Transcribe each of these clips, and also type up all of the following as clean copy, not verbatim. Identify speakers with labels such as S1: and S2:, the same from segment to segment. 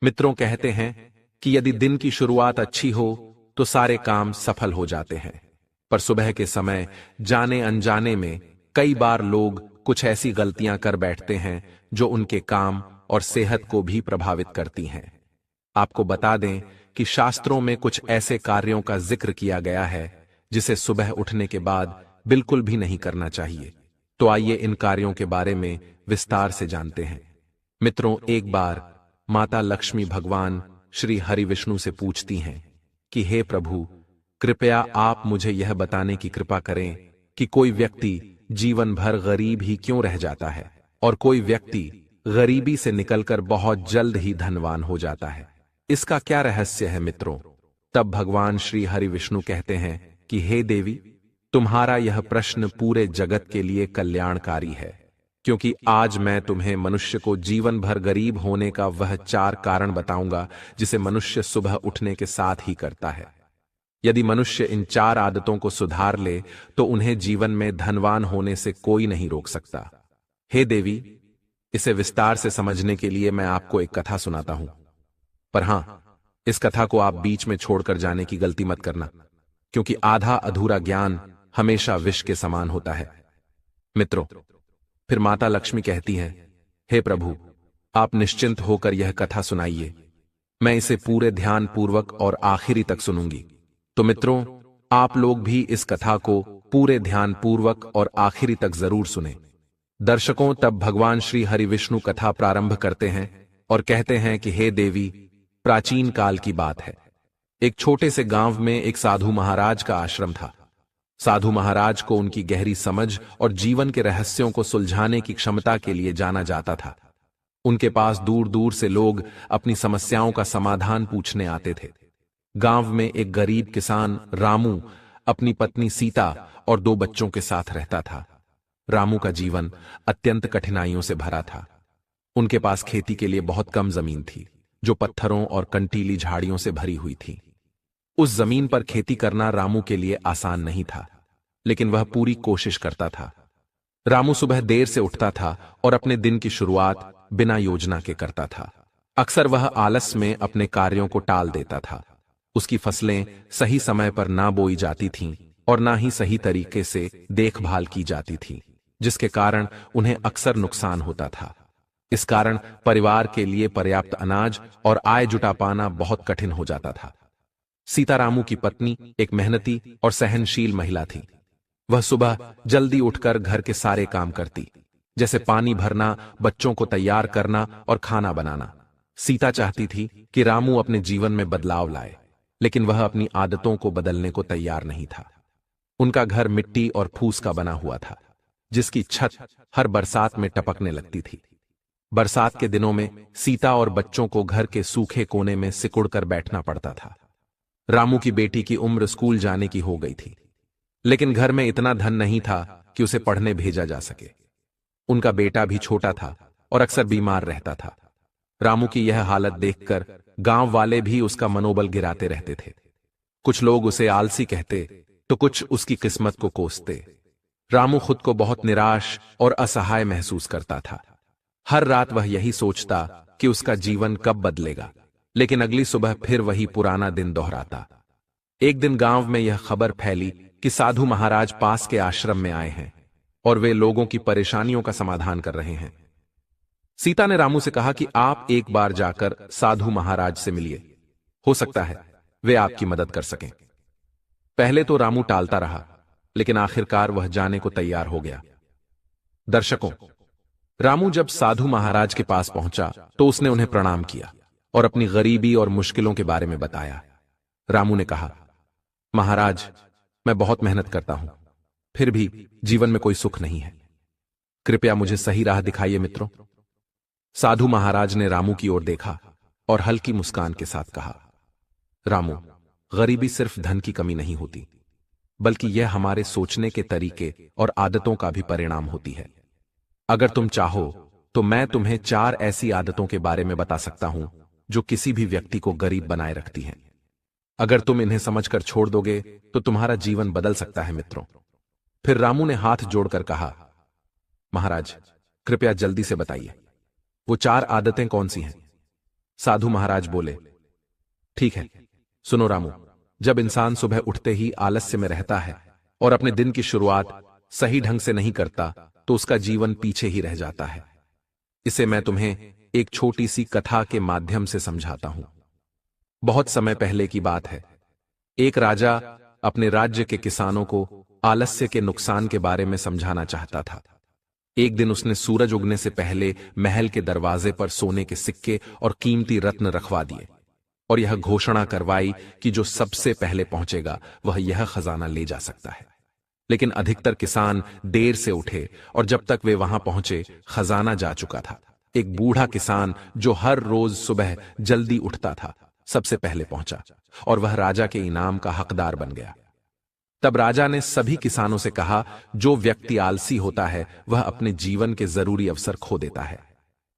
S1: मित्रों कहते हैं कि यदि दिन की शुरुआत अच्छी हो तो सारे काम सफल हो जाते हैं, पर सुबह के समय जाने अनजाने में कई बार लोग कुछ ऐसी गलतियां कर बैठते हैं जो उनके काम और सेहत को भी प्रभावित करती हैं। आपको बता दें कि शास्त्रों में कुछ ऐसे कार्यों का जिक्र किया गया है जिसे सुबह उठने के बाद बिल्कुल भी नहीं करना चाहिए। तो आइए इन कार्यों के बारे में विस्तार से जानते हैं। मित्रों, एक बार माता लक्ष्मी भगवान श्री हरि विष्णु से पूछती हैं कि हे प्रभु, कृपया आप मुझे यह बताने की कृपा करें कि कोई व्यक्ति जीवन भर गरीब ही क्यों रह जाता है और कोई व्यक्ति गरीबी से निकलकर बहुत जल्द ही धनवान हो जाता है। इसका क्या रहस्य है मित्रों? तब भगवान श्री हरि विष्णु कहते हैं कि हे देवी, तुम्हारा यह प्रश्न पूरे जगत के लिए कल्याणकारी है, क्योंकि आज मैं तुम्हें मनुष्य को जीवन भर गरीब होने का वह 4 कारण बताऊंगा जिसे मनुष्य सुबह उठने के साथ ही करता है। यदि मनुष्य इन 4 आदतों को सुधार ले तो उन्हें जीवन में धनवान होने से कोई नहीं रोक सकता। हे देवी, इसे विस्तार से समझने के लिए मैं आपको एक कथा सुनाता हूं, पर हां, इस कथा को आप बीच में छोड़कर जाने की गलती मत करना, क्योंकि आधा अधूरा ज्ञान हमेशा विष के समान होता है। मित्रों, फिर माता लक्ष्मी कहती हैं, हे प्रभु, आप निश्चिंत होकर यह कथा सुनाइए, मैं इसे पूरे ध्यान पूर्वक और आखिरी तक सुनूंगी। तो मित्रों, आप लोग भी इस कथा को पूरे ध्यान पूर्वक और आखिरी तक जरूर सुने। दर्शकों, तब भगवान श्री हरि विष्णु कथा प्रारंभ करते हैं और कहते हैं कि हे देवी, प्राचीन काल की बात है। एक छोटे से गांव में एक साधु महाराज का आश्रम था। साधु महाराज को उनकी गहरी समझ और जीवन के रहस्यों को सुलझाने की क्षमता के लिए जाना जाता था। उनके पास दूर दूर से लोग अपनी समस्याओं का समाधान पूछने आते थे। गांव में एक गरीब किसान रामू अपनी पत्नी सीता और 2 बच्चों के साथ रहता था। रामू का जीवन अत्यंत कठिनाइयों से भरा था। उनके पास खेती के लिए बहुत कम जमीन थी, जो पत्थरों और कंटीली झाड़ियों से भरी हुई थी। उस जमीन पर खेती करना रामू के लिए आसान नहीं था, लेकिन वह पूरी कोशिश करता था। रामू सुबह देर से उठता था और अपने दिन की शुरुआत बिना योजना के करता था। अक्सर वह आलस में अपने कार्यों को टाल देता था। उसकी फसलें सही समय पर ना बोई जाती थीं और ना ही सही तरीके से देखभाल की जाती थी, जिसके कारण उन्हें अक्सर नुकसान होता था। इस कारण परिवार के लिए पर्याप्त अनाज और आय जुटा पाना बहुत कठिन हो जाता था। सीता रामू की पत्नी एक मेहनती और सहनशील महिला थी। वह सुबह जल्दी उठकर घर के सारे काम करती, जैसे पानी भरना, बच्चों को तैयार करना और खाना बनाना। सीता चाहती थी कि रामू अपने जीवन में बदलाव लाए, लेकिन वह अपनी आदतों को बदलने को तैयार नहीं था। उनका घर मिट्टी और फूस का बना हुआ था, जिसकी छत हर बरसात में टपकने लगती थी। बरसात के दिनों में सीता और बच्चों को घर के सूखे कोने में सिकुड़कर बैठना पड़ता था। रामू की बेटी की उम्र स्कूल जाने की हो गई थी, लेकिन घर में इतना धन नहीं था कि उसे पढ़ने भेजा जा सके। उनका बेटा भी छोटा था और अक्सर बीमार रहता था। रामू की यह हालत देखकर गांव वाले भी उसका मनोबल गिराते रहते थे। कुछ लोग उसे आलसी कहते तो कुछ उसकी किस्मत को कोसते। रामू खुद को बहुत निराश और असहाय महसूस करता था। हर रात वह यही सोचता कि उसका जीवन कब बदलेगा, लेकिन अगली सुबह फिर वही पुराना दिन दोहराता। एक दिन गांव में यह खबर फैली कि साधु महाराज पास के आश्रम में आए हैं और वे लोगों की परेशानियों का समाधान कर रहे हैं। सीता ने रामू से कहा कि आप एक बार जाकर साधु महाराज से मिलिए, हो सकता है वे आपकी मदद कर सकें। पहले तो रामू टालता रहा, लेकिन आखिरकार वह जाने को तैयार हो गया। दर्शकों, रामू जब साधु महाराज के पास पहुंचा तो उसने उन्हें प्रणाम किया और अपनी गरीबी और मुश्किलों के बारे में बताया। रामू ने कहा, महाराज, मैं बहुत मेहनत करता हूं, फिर भी जीवन में कोई सुख नहीं है। कृपया मुझे सही राह दिखाइए मित्रों। साधु महाराज ने रामू की ओर देखा और हल्की मुस्कान के साथ कहा, रामू, गरीबी सिर्फ धन की कमी नहीं होती, बल्कि यह हमारे सोचने के तरीके और आदतों का भी परिणाम होती है। अगर तुम चाहो तो मैं तुम्हें 4 ऐसी आदतों के बारे में बता सकता हूं जो किसी भी व्यक्ति को गरीब बनाए रखती हैं। अगर तुम इन्हें समझकर छोड़ दोगे तो तुम्हारा जीवन बदल सकता है मित्रों। फिर रामू ने हाथ जोड़कर कहा, महाराज, कृपया जल्दी से बताइए, वो 4 आदतें कौन सी हैं? साधु महाराज बोले, ठीक है, सुनो रामू, जब इंसान सुबह उठते ही आलस्य में रहता है और अपने दिन की शुरुआत सही ढंग से नहीं करता तो उसका जीवन पीछे ही रह जाता है। इसे मैं तुम्हें एक छोटी सी कथा के माध्यम से समझाता हूं। बहुत समय पहले की बात है। एक राजा अपने राज्य के किसानों को आलस्य के नुकसान के बारे में समझाना चाहता था। एक दिन उसने सूरज उगने से पहले महल के दरवाजे पर सोने के सिक्के और कीमती रत्न रखवा दिए और यह घोषणा करवाई कि जो सबसे पहले पहुंचेगा वह यह खजाना ले जा सकता है। लेकिन अधिकतर किसान देर से उठे और जब तक वे वहां पहुंचे खजाना जा चुका था। एक बूढ़ा किसान जो हर रोज सुबह जल्दी उठता था सबसे पहले पहुंचा और वह राजा के इनाम का हकदार बन गया। तब राजा ने सभी किसानों से कहा, जो व्यक्ति आलसी होता है वह अपने जीवन के जरूरी अवसर खो देता है।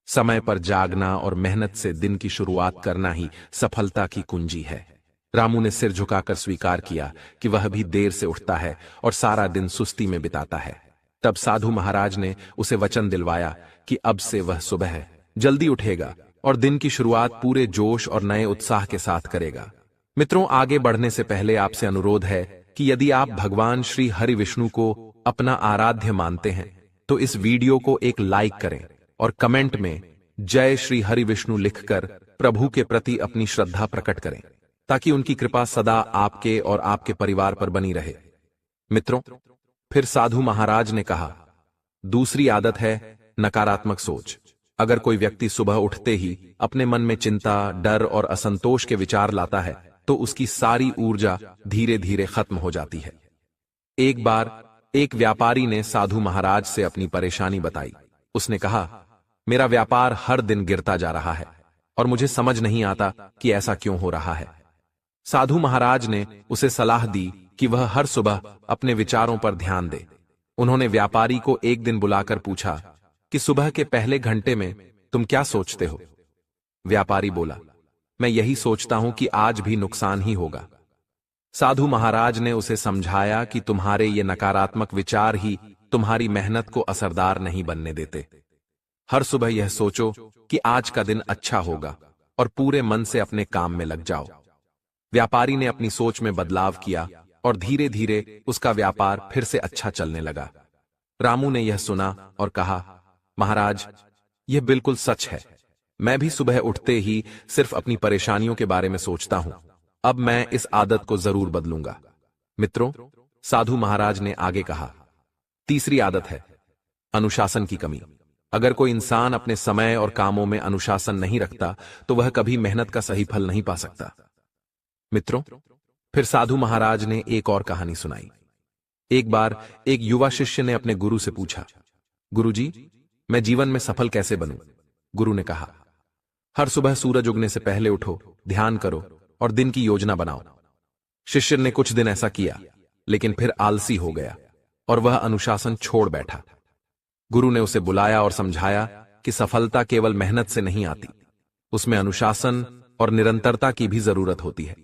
S1: समय पर जागना और मेहनत से दिन की शुरुआत करना ही सफलता की कुंजी है। रामू ने सिर झुकाकर स्वीकार किया कि वह भी देर से उठता है और सारा दिन सुस्ती में बिताता है। तब साधु महाराज ने उसे वचन दिलवाया कि अब से वह सुबह जल्दी उठेगा और दिन की शुरुआत पूरे जोश और नए उत्साह के साथ करेगा। मित्रों, आगे बढ़ने से पहले आपसे अनुरोध है कि यदि आप भगवान श्री हरि विष्णु को अपना आराध्य मानते हैं तो इस वीडियो को एक लाइक करें और कमेंट में जय श्री हरि विष्णु लिखकर प्रभु के प्रति अपनी श्रद्धा प्रकट करें ताकि उनकी कृपा सदा आपके और आपके परिवार पर बनी रहे। मित्रों, फिर साधु महाराज ने कहा, दूसरी आदत है नकारात्मक सोच। अगर कोई व्यक्ति सुबह उठते ही अपने मन में चिंता, डर और असंतोष के विचार लाता है तो उसकी सारी ऊर्जा धीरे धीरे खत्म हो जाती है। एक बार एक व्यापारी ने साधु महाराज से अपनी परेशानी बताई। उसने कहा, मेरा व्यापार हर दिन गिरता जा रहा है और मुझे समझ नहीं आता कि ऐसा क्यों हो रहा है। साधु महाराज ने उसे सलाह दी कि वह हर सुबह अपने विचारों पर ध्यान दे। उन्होंने व्यापारी को एक दिन बुलाकर पूछा कि सुबह के पहले घंटे में तुम क्या सोचते हो? व्यापारी बोला, मैं यही सोचता हूं कि आज भी नुकसान ही होगा। साधु महाराज ने उसे समझाया कि तुम्हारे ये नकारात्मक विचार ही तुम्हारी मेहनत को असरदार नहीं बनने देते। हर सुबह यह सोचो कि आज का दिन अच्छा होगा और पूरे मन से अपने काम में लग जाओ। व्यापारी ने अपनी सोच में बदलाव किया और धीरे धीरे उसका व्यापार फिर से अच्छा चलने लगा। रामू ने यह सुना और कहा, महाराज, यह बिल्कुल सच है। मैं भी सुबह उठते ही सिर्फ अपनी परेशानियों के बारे में सोचता हूं। अब मैं इस आदत को जरूर बदलूंगा। मित्रों, साधु महाराज ने आगे कहा, तीसरी आदत है अनुशासन की कमी। अगर कोई इंसान अपने समय और कामों में अनुशासन नहीं रखता तो वह कभी मेहनत का सही फल नहीं पा सकता। मित्रों, फिर साधु महाराज ने एक और कहानी सुनाई। एक बार एक युवा शिष्य ने अपने गुरु से पूछा, गुरुजी, मैं जीवन में सफल कैसे बनूं? गुरु ने कहा, हर सुबह सूरज उगने से पहले उठो, ध्यान करो और दिन की योजना बनाओ। शिष्य ने कुछ दिन ऐसा किया, लेकिन फिर आलसी हो गया और वह अनुशासन छोड़ बैठा। गुरु ने उसे बुलाया और समझाया कि सफलता केवल मेहनत से नहीं आती, उसमें अनुशासन और निरंतरता की भी जरूरत होती है।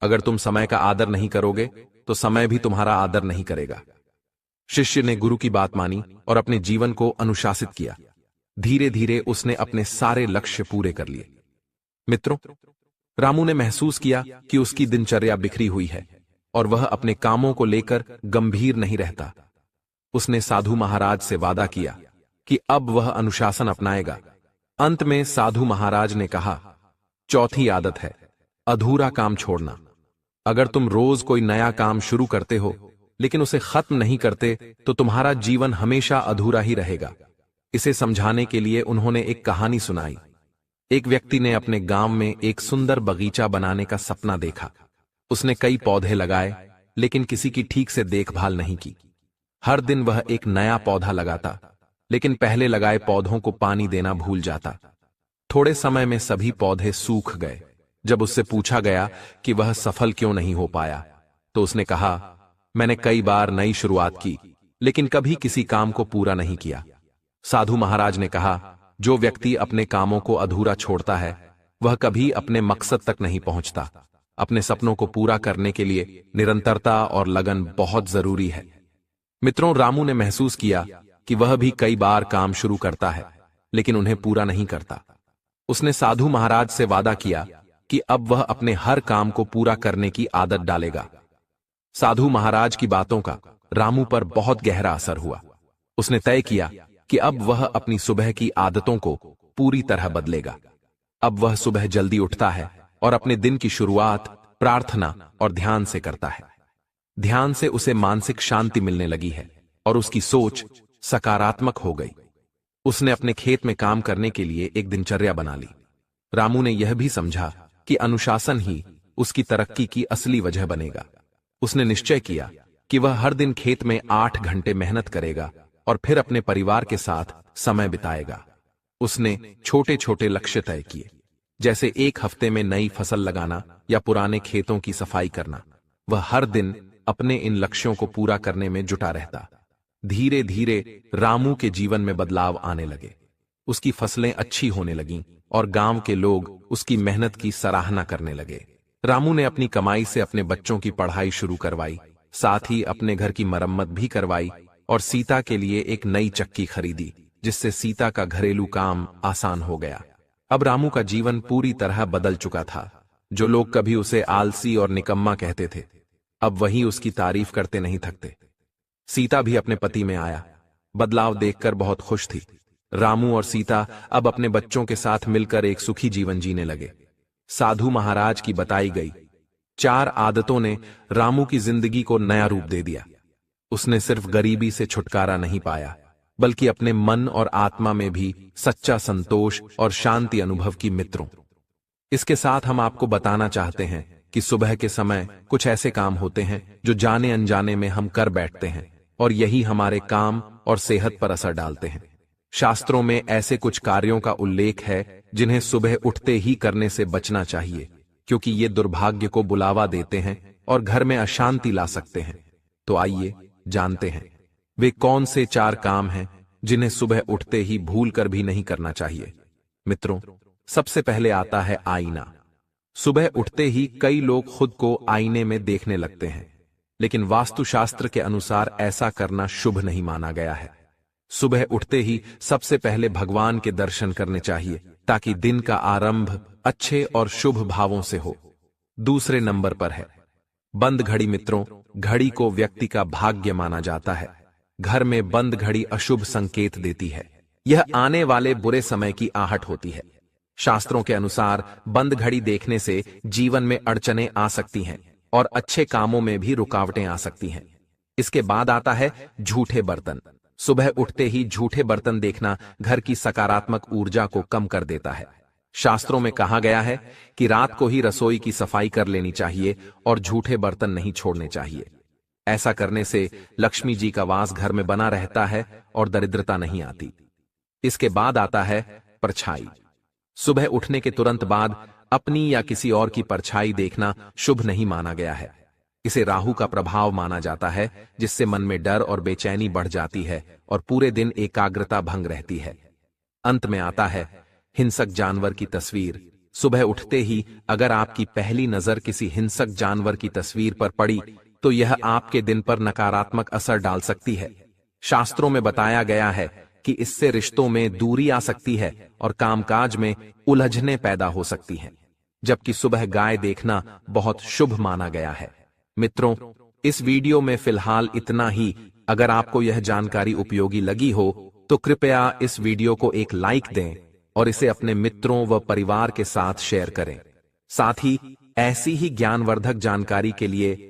S1: अगर तुम समय का आदर नहीं करोगे तो समय भी तुम्हारा आदर नहीं करेगा। शिष्य ने गुरु की बात मानी और अपने जीवन को अनुशासित किया। धीरे धीरे उसने अपने सारे लक्ष्य पूरे कर लिए। मित्रों, रामू ने महसूस किया कि उसकी दिनचर्या बिखरी हुई है और वह अपने कामों को लेकर गंभीर नहीं रहता। उसने साधु महाराज से वादा किया कि अब वह अनुशासन अपनाएगा। अंत में साधु महाराज ने कहा, चौथी आदत है अधूरा काम छोड़ना। अगर तुम रोज कोई नया काम शुरू करते हो लेकिन उसे खत्म नहीं करते तो तुम्हारा जीवन हमेशा अधूरा ही रहेगा। इसे समझाने के लिए उन्होंने एक कहानी सुनाई। एक व्यक्ति ने अपने गांव में एक सुंदर बगीचा बनाने का सपना देखा। उसने कई पौधे लगाए लेकिन किसी की ठीक से देखभाल नहीं की। हर दिन वह एक नया पौधा लगाता, लेकिन पहले लगाए पौधों को पानी देना भूल जाता। थोड़े समय में सभी पौधे सूख गए। जब उससे पूछा गया कि वह सफल क्यों नहीं हो पाया, तो उसने कहा, मैंने कई बार नई शुरुआत की, लेकिन कभी किसी काम को पूरा नहीं किया। साधु महाराज ने कहा, जो व्यक्ति अपने कामों को अधूरा छोड़ता है, वह कभी अपने मकसद तक नहीं पहुंचता। अपने सपनों को पूरा करने के लिए निरंतरता और लगन बहुत जरूरी है। मित्रों, रामू ने महसूस किया कि वह भी कई बार काम शुरू करता है, लेकिन उन्हें पूरा नहीं करता। उसने साधु महाराज से वादा किया कि अब वह अपने हर काम को पूरा करने की आदत डालेगा। साधु महाराज की बातों का रामू पर बहुत गहरा असर हुआ। उसने तय किया कि अब वह अपनी सुबह की आदतों को पूरी तरह बदलेगा। अब वह सुबह जल्दी उठता है और अपने दिन की शुरुआत प्रार्थना और ध्यान से करता है। ध्यान से उसे मानसिक शांति मिलने लगी है और उसकी सोच सकारात्मक हो गई। उसने अपने खेत में काम करने के लिए एक दिनचर्या बना ली। रामू ने यह भी समझा कि अनुशासन ही उसकी तरक्की की असली वजह बनेगा। उसने निश्चय किया कि वह हर दिन खेत में 8 घंटे मेहनत करेगा और फिर अपने परिवार के साथ समय बिताएगा। उसने छोटे छोटे लक्ष्य तय किए, जैसे एक हफ्ते में नई फसल लगाना या पुराने खेतों की सफाई करना। वह हर दिन अपने इन लक्ष्यों को पूरा करने में जुटा रहता। धीरे धीरे रामू के जीवन में बदलाव आने लगे। उसकी फसलें अच्छी होने लगीं और गांव के लोग उसकी मेहनत की सराहना करने लगे। रामू ने अपनी कमाई से अपने बच्चों की पढ़ाई शुरू करवाई, साथ ही अपने घर की मरम्मत भी करवाई और सीता के लिए एक नई चक्की खरीदी, जिससे सीता का घरेलू काम आसान हो गया। अब रामू का जीवन पूरी तरह बदल चुका था। जो लोग कभी उसे आलसी और निकम्मा कहते थे, अब वही उसकी तारीफ करते नहीं थकते। सीता भी अपने पति में आया। बदलाव देखकर बहुत खुश थी। रामू और सीता अब अपने बच्चों के साथ मिलकर एक सुखी जीवन जीने लगे। साधु महाराज की बताई गई 4 आदतों ने रामू की जिंदगी को नया रूप दे दिया। उसने सिर्फ गरीबी से छुटकारा नहीं पाया, बल्कि अपने मन और आत्मा में भी सच्चा संतोष और शांति अनुभव की। मित्रों, इसके साथ हम आपको बताना चाहते हैं कि सुबह के समय कुछ ऐसे काम होते हैं जो जाने अनजाने में हम कर बैठते हैं और यही हमारे काम और सेहत पर असर डालते हैं। शास्त्रों में ऐसे कुछ कार्यों का उल्लेख है जिन्हें सुबह उठते ही करने से बचना चाहिए, क्योंकि ये दुर्भाग्य को बुलावा देते हैं और घर में अशांति ला सकते हैं। तो आइए जानते हैं वे कौन से 4 काम हैं जिन्हें सुबह उठते ही भूल कर भी नहीं करना चाहिए। मित्रों, सबसे पहले आता है आईना। सुबह उठते ही कई लोग खुद को आईने में देखने लगते हैं, लेकिन वास्तुशास्त्र के अनुसार ऐसा करना शुभ नहीं माना गया है। सुबह उठते ही सबसे पहले भगवान के दर्शन करने चाहिए, ताकि दिन का आरंभ अच्छे और शुभ भावों से हो। दूसरे नंबर पर है बंद घड़ी। मित्रों, घड़ी को व्यक्ति का भाग्य माना जाता है। घर में बंद घड़ी अशुभ संकेत देती है। यह आने वाले बुरे समय की आहट होती है। शास्त्रों के अनुसार बंद घड़ी देखने से जीवन में अड़चनें आ सकती हैं और अच्छे कामों में भी रुकावटें आ सकती हैं। इसके बाद आता है झूठे बर्तन। सुबह उठते ही झूठे बर्तन देखना घर की सकारात्मक ऊर्जा को कम कर देता है। शास्त्रों में कहा गया है कि रात को ही रसोई की सफाई कर लेनी चाहिए और झूठे बर्तन नहीं छोड़ने चाहिए। ऐसा करने से लक्ष्मी जी का वास घर में बना रहता है और दरिद्रता नहीं आती। इसके बाद आता है परछाई। सुबह उठने के तुरंत बाद अपनी या किसी और की परछाई देखना शुभ नहीं माना गया है। इसे राहु का प्रभाव माना जाता है, जिससे मन में डर और बेचैनी बढ़ जाती है और पूरे दिन एकाग्रता भंग रहती है। अंत में आता है हिंसक जानवर की तस्वीर। सुबह उठते ही अगर आपकी पहली नजर किसी हिंसक जानवर की तस्वीर पर पड़ी तो यह आपके दिन पर नकारात्मक असर डाल सकती है। शास्त्रों में बताया गया है कि इससे रिश्तों में दूरी आ सकती है और कामकाज में उलझनें पैदा हो सकती हैं, जबकि सुबह गाय देखना बहुत शुभ माना गया है। मित्रों, इस वीडियो में फिलहाल इतना ही। अगर आपको यह जानकारी उपयोगी लगी हो तो कृपया इस वीडियो को एक लाइक दें और इसे अपने मित्रों व परिवार के साथ शेयर करें। साथ ही ऐसी ही ज्ञानवर्धक जानकारी के लिए